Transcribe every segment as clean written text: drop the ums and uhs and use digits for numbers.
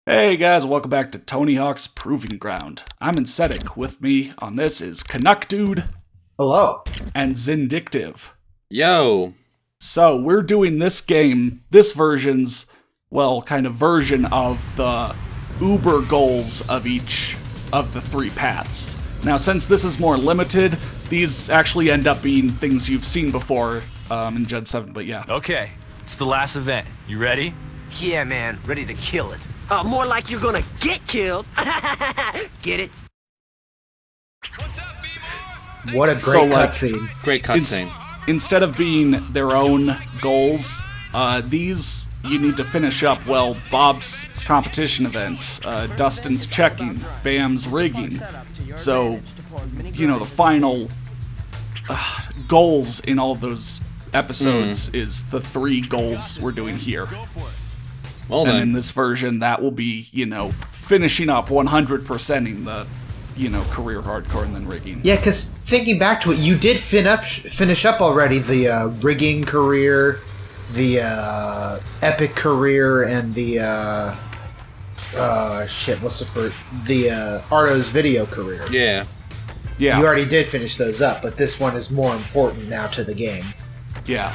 Hey guys, welcome back to Tony Hawk's Proving Ground. I'm Insetic. With me on this is Canuck Dude. Hello. And Zindictive. Yo. So we're doing this game, this version's, kind of version of the Uber goals of each of the three paths. Now, since this is more limited, these actually end up being things you've seen before in Gen 7, but yeah. Okay, it's the last event. You ready? Yeah, man, ready to kill it. More like you're gonna get killed. Get it? What a great cutscene. Great cutscene. Instead of being their own goals, these you need to finish up, Bob's competition event, Dustin's checking, Bam's rigging. So, the final goals in all of those episodes is the three goals we're doing here. Well, and in this version, that will be, finishing up 100%ing the, career hardcore and then rigging. Yeah, because thinking back to it, you did finish up already the rigging career, the epic career, and the the Arto's video career. Yeah. Yeah. You already did finish those up, but this one is more important now to the game. Yeah.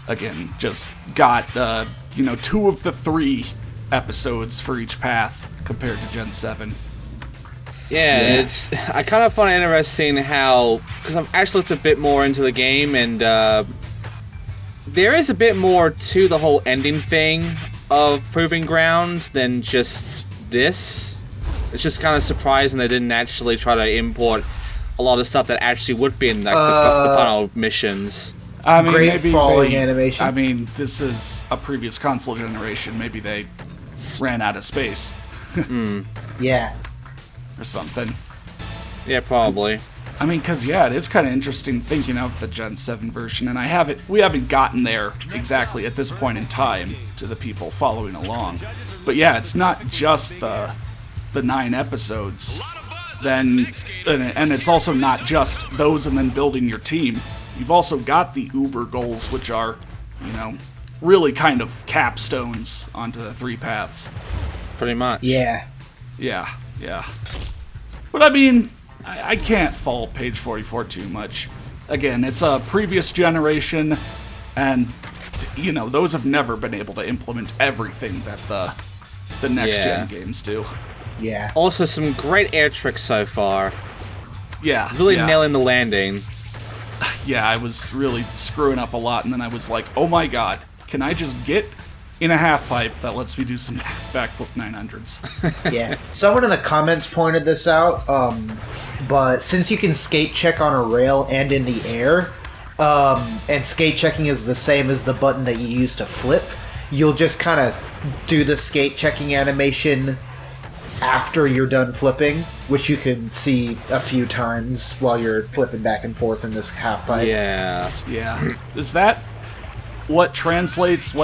Again, just got, two of the three episodes for each path compared to Gen 7. Yeah. I kind of find it interesting how, because I've actually looked a bit more into the game, and there is a bit more to the whole ending thing of Proving Ground than just this. It's just kind of surprising they didn't actually try to import a lot of stuff that actually would be in the final missions. I mean, Great maybe falling animation. I mean, this is a previous console generation. Maybe they ran out of space. Yeah. Or something. Yeah, probably. I mean, because, it is kind of interesting thinking of the Gen 7 version, and we haven't gotten there exactly at this point in time to the people following along. But yeah, it's not just the 9 episodes, and it's also not just those and then building your team. You've also got the Uber goals, which are, really kind of capstones onto the three paths. Pretty much. Yeah. Yeah. But I mean, I can't fault page 44 too much. Again, it's a previous generation, and, those have never been able to implement everything that the next-gen games do. Yeah. Also, some great air tricks so far. Yeah. Really nailing the landing. Yeah, I was really screwing up a lot, and then I was like, oh my god, can I just get in a half-pipe that lets me do some backflip 900s? Yeah. Someone in the comments pointed this out, but since you can skate check on a rail and in the air, and skate checking is the same as the button that you use to flip, you'll just kind of do the skate checking animation after you're done flipping, which you can see a few times while you're flipping back and forth in this half pipe. Yeah. Is that what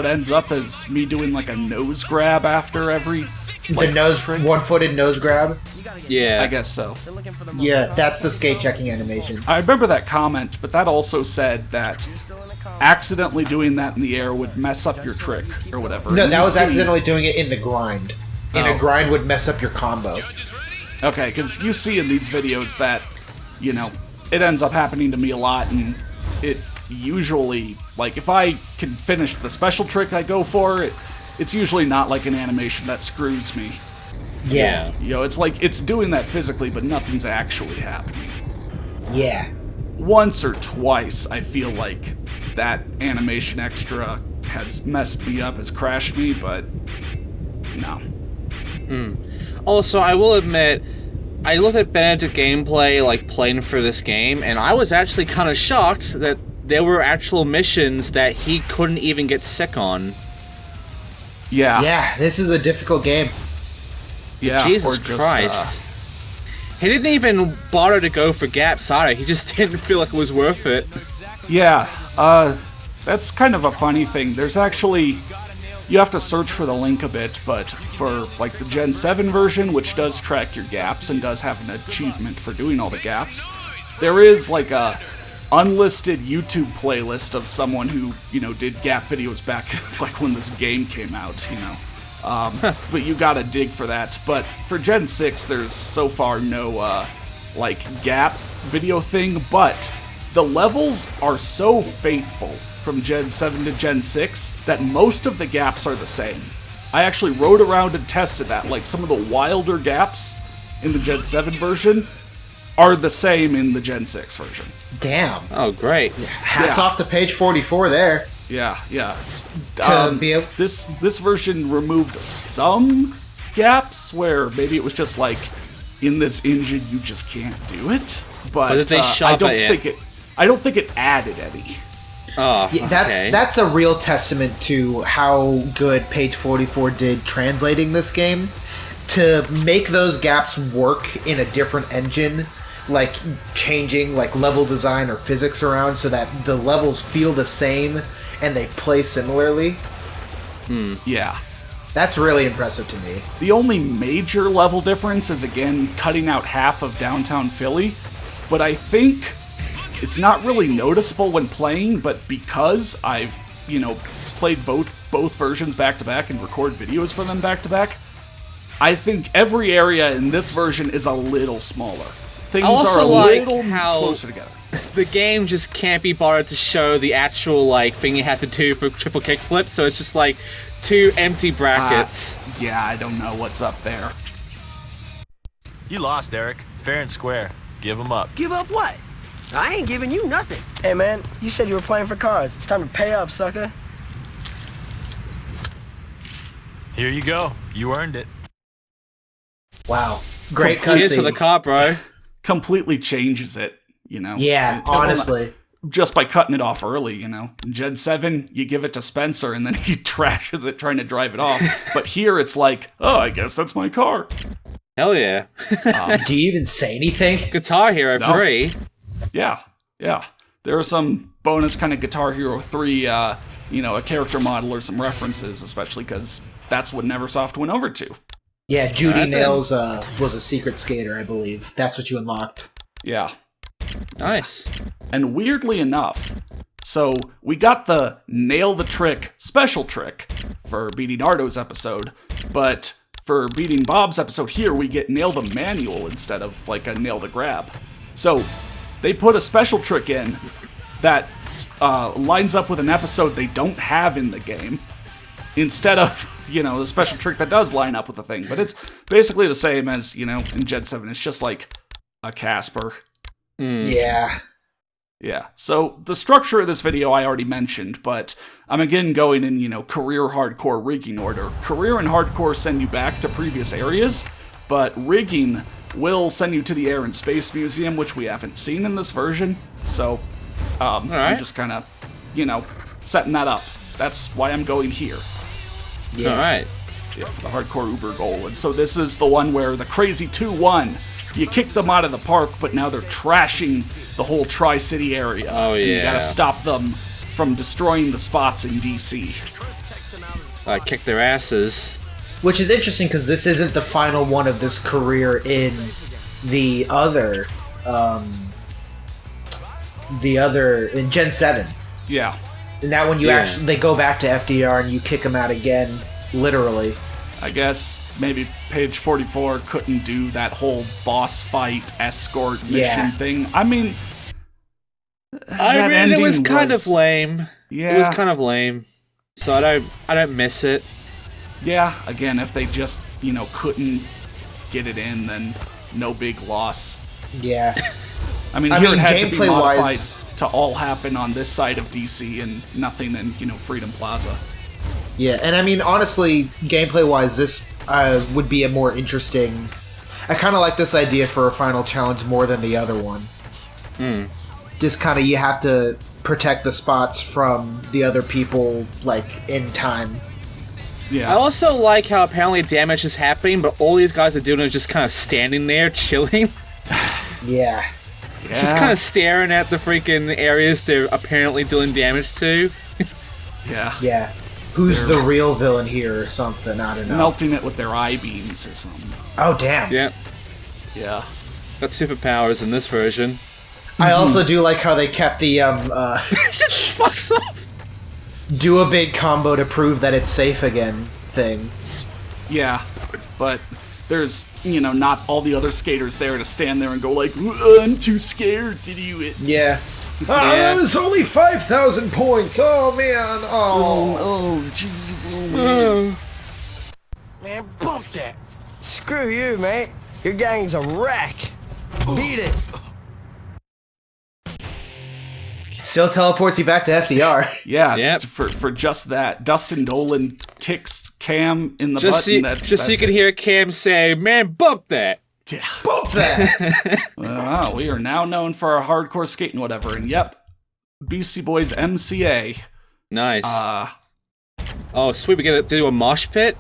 ends up as me doing like a nose grab after every one-footed nose grab? Yeah. I guess so. Yeah, that's the skate checking animation. I remember that comment, but that also said that accidentally doing that in the air would mess up your trick or whatever. No, that was accidentally doing it in the grind. A Oh. grind would mess up your combo. Okay, because you see in these videos that, it ends up happening to me a lot, and it usually, if I can finish the special trick I go for, it's usually not like an animation that screws me. Yeah. It's like it's doing that physically, but nothing's actually happening. Yeah. Once or twice, I feel like that animation extra has messed me up, has crashed me, but no. Also, I will admit, I looked at Benedict gameplay, playing for this game, and I was actually kind of shocked that there were actual missions that he couldn't even get sick on. Yeah. Yeah, this is a difficult game. Yeah. Jesus Christ. He didn't even bother to go for gaps either. He just didn't feel like it was worth it. Yeah. That's kind of a funny thing. There's actually... You have to search for the link a bit, but for the Gen 7 version, which does track your gaps and does have an achievement for doing all the gaps, there is a unlisted YouTube playlist of someone who, did gap videos back when this game came out, But you gotta dig for that. But for Gen 6, there's so far no, gap video thing, but the levels are so faithful from Gen 7 to Gen 6 that most of the gaps are the same. I actually rode around and tested that. Like, some of the wilder gaps in the Gen 7 version are the same in the Gen 6 version. Damn. Oh, great. Hats off to page 44 there. Yeah. This version removed some gaps where maybe it was just like, in this engine you just can't do it. But did they I don't think it added any. Oh, Yeah, okay. that's a real testament to how good page 44 did translating this game. To make those gaps work in a different engine, like changing like level design or physics around so that the levels feel the same and they play similarly. Yeah. That's really impressive to me. The only major level difference is, again, cutting out half of downtown Philly, but I think it's not really noticeable when playing, but because I've, played both versions back-to-back and record videos for them back-to-back, I think every area in this version is a little smaller. Things are a little closer together. The game just can't be bothered to show the actual thing you have to do for triple kickflip, so it's just like 2 empty brackets. Yeah, I don't know what's up there. You lost, Eric. Fair and square. Give him up. Give up what? I ain't giving you nothing. Hey man, you said you were playing for cars. It's time to pay up, sucker. Here you go. You earned it. Wow. Great Cheers for the cutscene. car, bro. Completely changes it, Yeah, And- honestly. just by cutting it off early, In Gen 7, you give it to Spencer, and then he trashes it trying to drive it off. But here, it's like, oh, I guess that's my car. Hell yeah. Do you even say anything? Guitar Hero No. 3. Yeah. There are some bonus kind of Guitar Hero 3, a character model or some references, especially because that's what Neversoft went over to. Yeah, Judy Alright, then. Nails was a secret skater, I believe. That's what you unlocked. Yeah. Nice. And weirdly enough, so we got the Nail the Trick special trick for beating Ardo's episode, but for beating Bob's episode here, we get Nail the Manual instead of like a Nail the Grab. So they put a special trick in that lines up with an episode they don't have in the game, instead of, the special trick that does line up with the thing. But it's basically the same as, in Gen 7. It's just like a Casper. Yeah. Yeah, so the structure of this video I already mentioned, but I'm again going in, career, hardcore, rigging order. Career and hardcore send you back to previous areas, but rigging will send you to the Air and Space Museum, which we haven't seen in this version. So, I'm just kind of, setting that up. That's why I'm going here. Yeah. Alright. Yeah, for the hardcore Uber goal. And so this is the one where the Crazy 2-1, you kick them out of the park, but now they're trashing the whole Tri-City area. Oh, And you yeah. gotta stop them from destroying the spots in DC. Kick their asses. Which is interesting because this isn't the final one of this career in the other, in Gen 7. Yeah. And that when you actually, they go back to FDR and you kick them out again, literally. I guess maybe page 44 couldn't do that whole boss fight escort mission thing. I mean, It was kind of lame. Yeah. It was kind of lame. So I don't miss it. Yeah, again, if they just, couldn't get it in, then no big loss. Yeah. I mean, I here mean, it had to be modified gameplay-wise- to all happen on this side of DC and nothing in, Freedom Plaza. Yeah, and I mean, honestly, gameplay-wise, this would be a more interesting... I kind of like this idea for a final challenge more than the other one. Just kind of, you have to protect the spots from the other people, in time. I Yeah. also like how apparently damage is happening, but all these guys are doing is just kind of standing there, chilling. Yeah. Just kind of staring at the freaking areas they're apparently doing damage to. Yeah. Yeah. Who's the real villain here or something? I don't know. Melting it with their eye beams or something. Oh, damn. Yeah, Yeah. got superpowers in this version. I also do like how they kept the, Just fucks off. do a big combo to prove that it's safe again thing. Yeah, but there's, not all the other skaters there to stand there and go like, I'm too scared to do it. Yeah. Yeah. It was only 5,000 points. Oh, man. Oh, jeez, oh, man. Man, bump that. Screw you, mate. Your gang's a wreck. Beat it. Still teleports you back to FDR. Yeah, Yep. for just that. Dustin Dolan kicks Cam in the butt. Just so, And just so you can hear Cam say, "Man, bump that." Yeah. Bump that. Wow, we are now known for our hardcore skating whatever. And yep, Beastie Boys MCA. Nice. Oh, sweet. We get to do a mosh pit.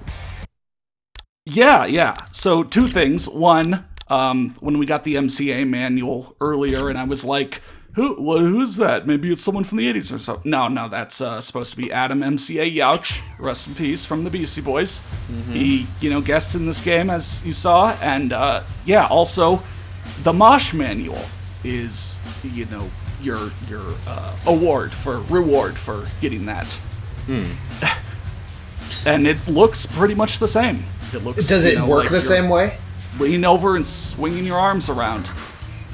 Yeah. So 2 things. One, when we got the MCA manual earlier, and I was like, who's that? Maybe it's someone from the 80s or something. No, that's supposed to be Adam MCA Yauch, rest in peace, from the Beastie Boys. Mm-hmm. He, guests in this game, as you saw, and also, the Mosh manual is, your reward for getting that. And it looks pretty much the same. It looks. Does it work the same way? Leaning over and swinging your arms around.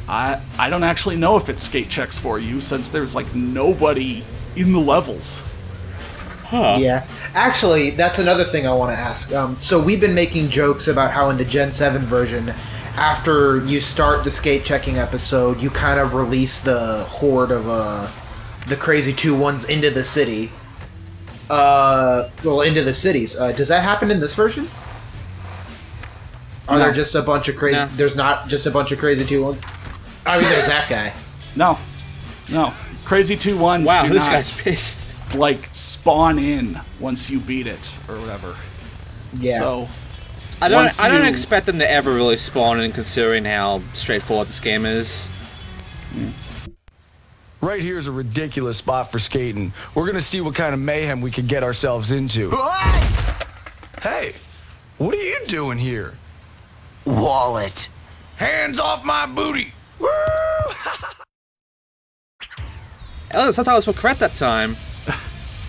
I don't actually know if it skate checks for you, since there's like nobody in the levels. Huh. Yeah. Actually, that's another thing I want to ask. So we've been making jokes about how in the Gen 7 version, after you start the skate checking episode, you kind of release the horde of the crazy 2-1s into the city. Into the cities. Does that happen in this version? Are there just a bunch of crazy... No. There's not just a bunch of crazy 2-1s? I mean, there's that guy. No. Crazy 2-1s Wow, do this not, guy's pissed. spawn in once you beat it, or whatever. Yeah. So, I don't you- expect them to ever really spawn in, considering how straightforward this game is. Right here is a ridiculous spot for skating. We're gonna see what kind of mayhem we can get ourselves into. Hey, what are you doing here? Wallet. Hands off my booty! Woo! Ellis, I thought I was correct that time.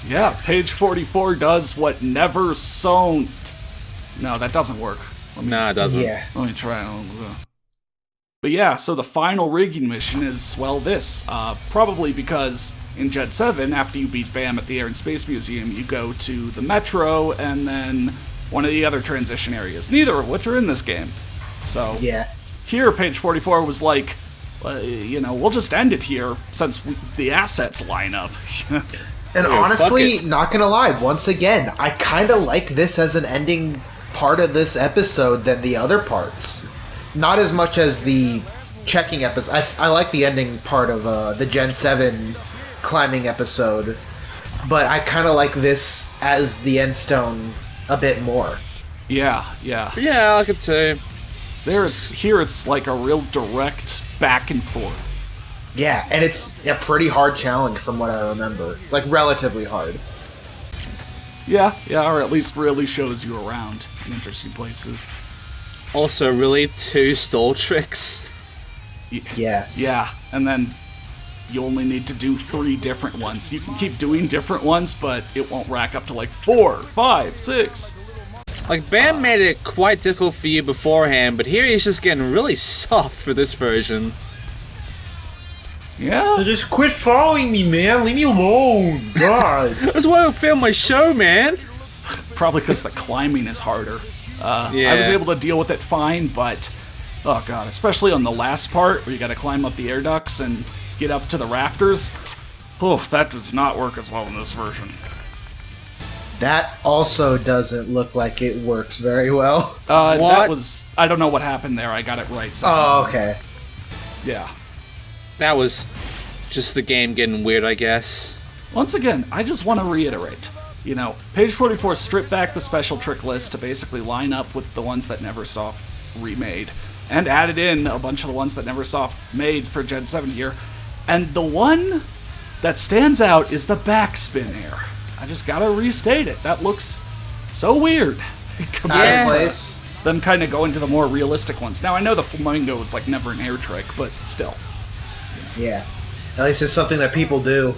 yeah, page 44 does what never sown. No, that doesn't work. No, it doesn't. Yeah. Let me try. But yeah, so the final rigging mission is, well, this. Probably because in Gen 7, after you beat Bam at the Air and Space Museum, you go to the Metro and then one of the other transition areas, neither of which are in this game. So Yeah. here, page 44 was like, we'll just end it here since the assets line up. And Yeah, honestly, fuck it. not gonna lie, once again, I kind of like this as an ending part of this episode than the other parts. Not as much as the checking episode. I like the ending part of the Gen 7 climbing episode, but I kind of like this as the end stone a bit more. Yeah. Yeah, I like it too. Here it's like a real direct back and forth. Yeah, and it's a pretty hard challenge from what I remember. Like, relatively hard. Yeah, or at least really shows you around in interesting places. Also, really, 2 stall tricks. Yeah. Yeah, and then you only need to do 3 different ones. You can keep doing different ones, but it won't rack up to like 4, 5, 6. Like, Bam made it quite difficult for you beforehand, but here he's just getting really soft for this version. Yeah. Just quit following me, man. Leave me alone. God. That's why I film my show, man. Probably because the climbing is harder. I Yeah. was able to deal with it fine, but oh god, especially on the last part where you got to climb up the air ducts and get up to the rafters. Oh, that does not work as well in this version. That also doesn't look like it works very well. That What? was, I don't know what happened there. I got it right. Oh, okay. Yeah. That was just the game getting weird, I guess. Once again, I just want to reiterate. Page 44 stripped back the special trick list to basically line up with the ones that Neversoft remade, and added in a bunch of the ones that Neversoft made for Gen 7 here. And the one that stands out is the backspin air. I just gotta restate it. That looks so weird compared to them kind of going to the more realistic ones. Now, I know the flamingo was like never an air trick, but still. Yeah. At least it's something that people do.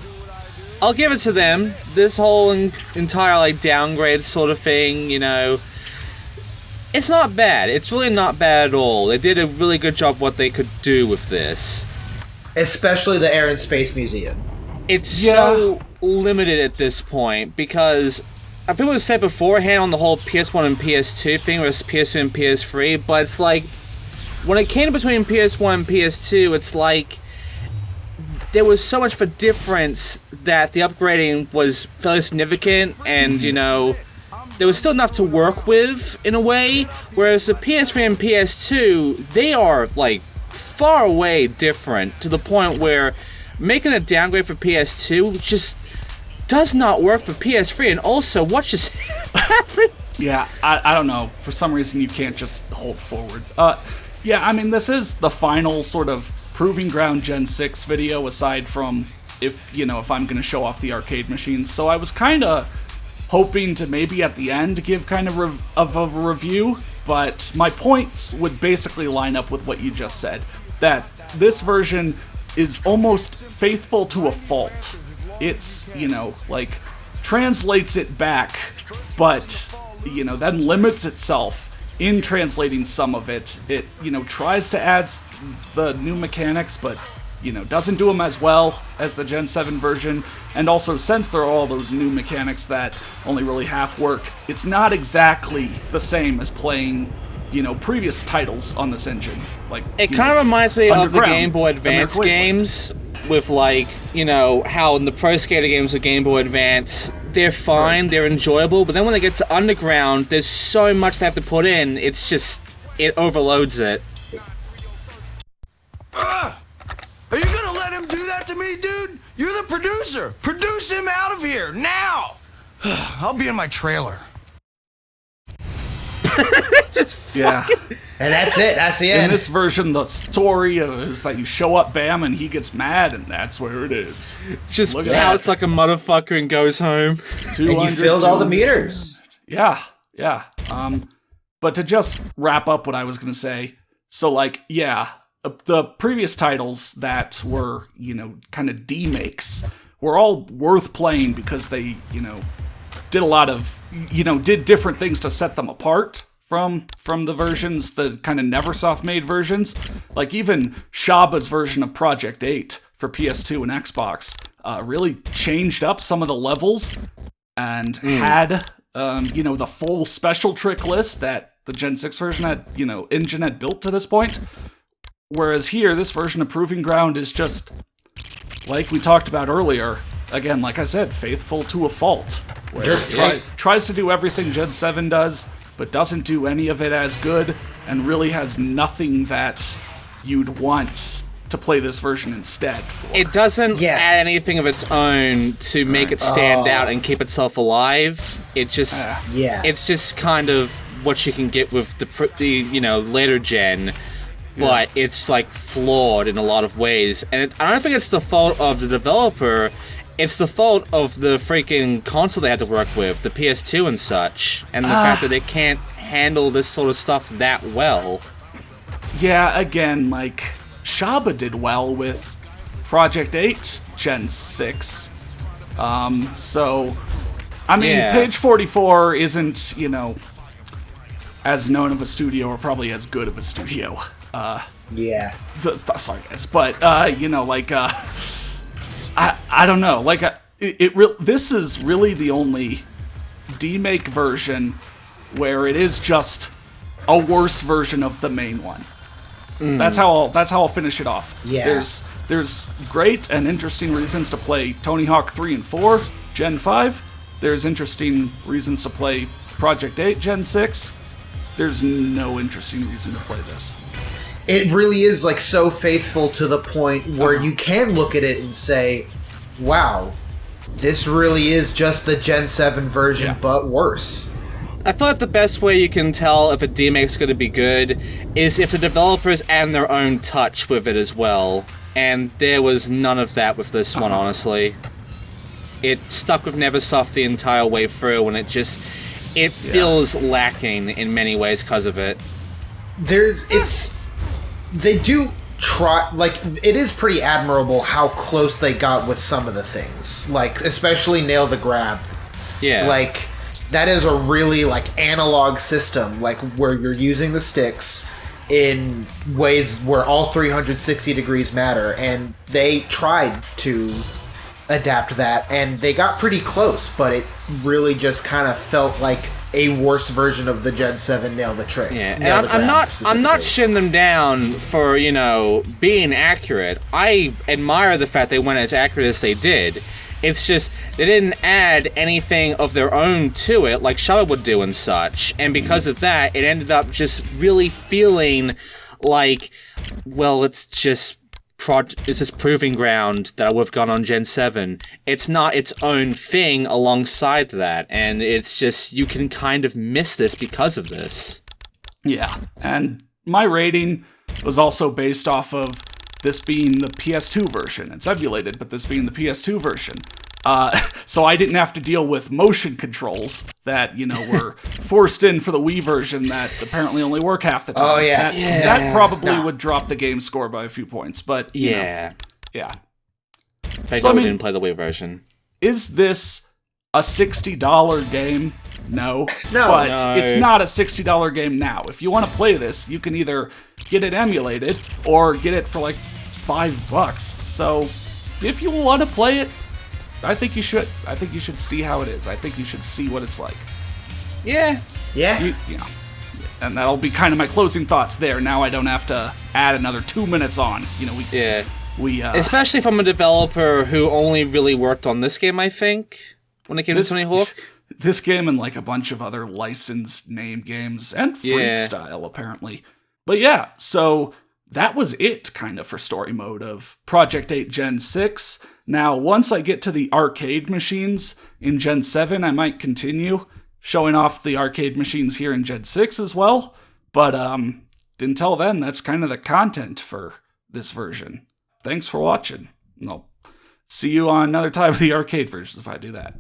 I'll give it to them. This whole entire, like, downgrade sort of thing, It's not bad. It's really not bad at all. They did a really good job what they could do with this. Especially the Air and Space Museum. It's so limited at this point because people have said beforehand on the whole PS1 and PS2 thing versus PS2 and PS3, but it's like when it came between PS1 and PS2, it's like there was so much of a difference that the upgrading was fairly significant, and there was still enough to work with in a way, whereas the PS3 and PS2, they are like far away different to the point where making a downgrade for PS2 just does not work for PS3. And also, what just happened? Yeah, I don't know. For some reason, you can't just hold forward. Yeah, I mean, this is the final sort of Proving Ground Gen 6 video, aside from if I'm going to show off the arcade machines. So I was kind of hoping to maybe at the end give kind of a review, but my points would basically line up with what you just said, that this version is almost faithful to a fault. It's, translates it back, but, then limits itself in translating some of it. It, tries to add the new mechanics, but doesn't do them as well as the Gen 7 version. And also, since there are all those new mechanics that only really half work, it's not exactly the same as playing, previous titles on this engine. Like, it kind of reminds me of the Underground, Game Boy Advance games, with how in the Pro Skater games with Game Boy Advance, they're fine, they're enjoyable, but then when they get to Underground, there's so much they have to put in, it's just, it overloads it. Are you gonna let him do that to me, dude? You're the producer. Produce him out of here, now! I'll be in my trailer. Yeah. And that's it. That's the end. In this version, the story is that you show up, bam, and he gets mad, and that's where it is. Just Look at pouts that. like a motherfucker and goes home. And you filled all the meters. Yeah. But to just wrap up what I was going to say, so, the previous titles that were, kind of D-makes were all worth playing because they, did a lot of, did different things to set them apart from the versions, the kind of Neversoft-made versions. Like, even Shaba's version of Project 8 for PS2 and Xbox really changed up some of the levels and had, the full special trick list that the Gen 6 version had, engine had built to this point. Whereas here, this version of Proving Ground is just, like we talked about earlier, again, like I said, faithful to a fault. Where it tries to do everything Gen 7 does, but doesn't do any of it as good, and really has nothing that you'd want to play this version instead for. It doesn't add anything of its own to make it stand out and keep itself alive. It just, it's just kind of what you can get with the later gen. But it's flawed in a lot of ways, and I don't think it's the fault of the developer. It's the fault of the freaking console they had to work with, the PS2 and such, and the fact that they can't handle this sort of stuff that well. Yeah, again, Shaba did well with Project 8 Gen 6. So, I mean, Page 44 isn't, as known of a studio, or probably as good of a studio. Sorry, guys, but I don't know. This is really the only demake version where it is just a worse version of the main one. That's how I'll finish it off. Yeah. There's great and interesting reasons to play Tony Hawk 3 and 4 Gen 5. There's interesting reasons to play Project 8 Gen 6. There's no interesting reason to play this. It really is so faithful to the point where you can look at it and say, wow, this really is just the Gen 7 version, but worse. I feel like the best way you can tell if a demake's going to be good is if the developers add their own touch with it as well. And there was none of that with this one, honestly. It stuck with Neversoft the entire way through, and it feels lacking in many ways because of it. They do try, it is pretty admirable how close they got with some of the things. Especially Nail the Grab. Yeah. that is a really like analog system, like where you're using the sticks in ways where all 360 degrees matter, and they tried to adapt that, and they got pretty close, but it really just kind of felt like a worse version of the Gen 7 Nail the Trick. Yeah, and I'm not shitting them down for, being accurate. I admire the fact they went as accurate as they did. It's just, they didn't add anything of their own to it, like Shuttle would do and such, and because of that, it ended up just really feeling like, well, it's just proving ground that I would have gone on Gen 7. It's not its own thing alongside that, and it's just, you can kind of miss this because of this. Yeah, and my rating was also based off of this being the PS2 version. It's emulated, but this being the PS2 version. So I didn't have to deal with motion controls that, were forced in for the Wii version that apparently only work half the time. Oh, yeah. That probably would drop the game score by a few points, but, yeah. So, I didn't play the Wii version. Is this a $60 game? No. No. It's not a $60 game now. If you want to play this, you can either get it emulated or get it for like $5. So if you want to play it, I think you should. I think you should see how it is. I think you should see what it's like. Yeah. And that'll be kind of my closing thoughts there. Now I don't have to add another 2 minutes on. We especially from a developer who only really worked on this game, I think, when it came to Tony Hawk. This game and like a bunch of other licensed name games and Freestyle apparently. But yeah, so that was it kind of for story mode of Project 8 Gen 6. Now, once I get to the arcade machines in Gen 7, I might continue showing off the arcade machines here in Gen 6 as well. But until then, that's kind of the content for this version. Thanks for watching. And I'll see you on another time of the arcade versions if I do that.